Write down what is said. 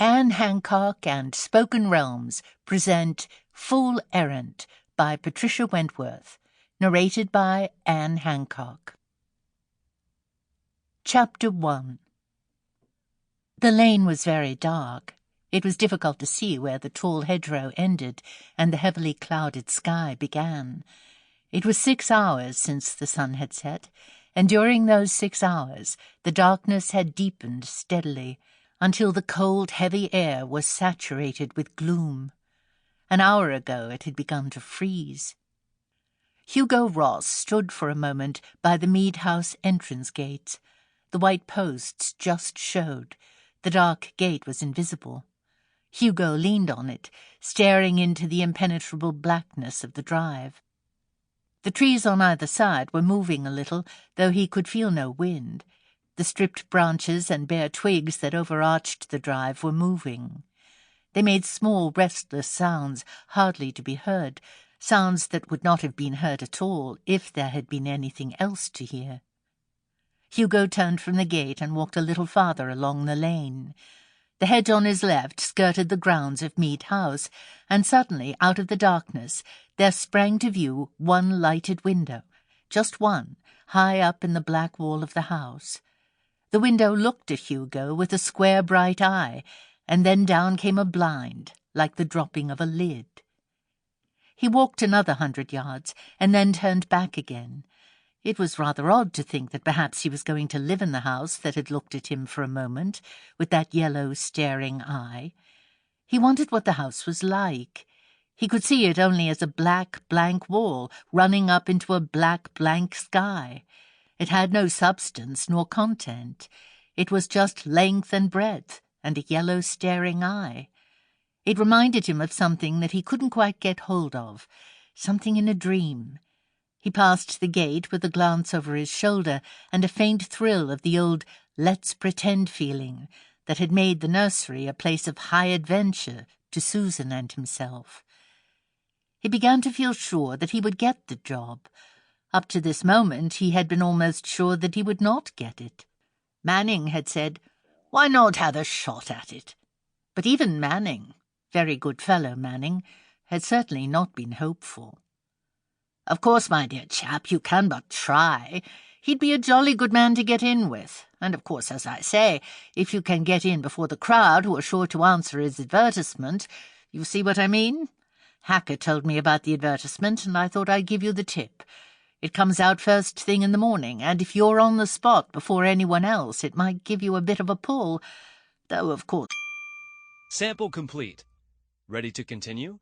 Anne Hancock and Spoken Realms present Full Errant by Patricia Wentworth, narrated by Anne Hancock. Chapter 1. The lane was very dark. It was difficult to see where the tall hedgerow ended and the heavily clouded sky began. It was 6 hours since the sun had set, and during those 6 hours the darkness had deepened steadily, until the cold, heavy air was saturated with gloom. An hour ago it had begun to freeze. Hugo Ross stood for a moment by the Mead House entrance gates. The white posts just showed. The dark gate was invisible. Hugo leaned on it, staring into the impenetrable blackness of the drive. The trees on either side were moving a little, though he could feel no wind. The stripped branches and bare twigs that overarched the drive were moving. They made small, restless sounds, hardly to be heard, sounds that would not have been heard at all if there had been anything else to hear. Hugo turned from the gate and walked a little farther along the lane. The hedge on his left skirted the grounds of Mead House, and suddenly, out of the darkness, there sprang to view one lighted window, just one, high up in the black wall of the house. The window looked at Hugo with a square bright eye, and then down came a blind, like the dropping of a lid. He walked another 100 yards, and then turned back again. It was rather odd to think that perhaps he was going to live in the house that had looked at him for a moment, with that yellow, staring eye. He wondered what the house was like. He could see it only as a black, blank wall running up into a black, blank sky. It had no substance nor content. It was just length and breadth, and a yellow staring eye. It reminded him of something that he couldn't quite get hold of, something in a dream. He passed the gate with a glance over his shoulder and a faint thrill of the old let's pretend feeling that had made the nursery a place of high adventure to Susan and himself. He began to feel sure that he would get the job. Up to this moment he had been almost sure that he would not get it. Manning had said, "Why not have a shot at it?" But even Manning, very good fellow Manning, had certainly not been hopeful. "Of course, my dear chap, you can but try. He'd be a jolly good man to get in with. And of course, as I say, if you can get in before the crowd who are sure to answer his advertisement, you see what I mean? Hacker told me about the advertisement, and I thought I'd give you the tip. It comes out first thing in the morning, and if you're on the spot before anyone else, it might give you a bit of a pull, though, of course." Sample complete. Ready to continue?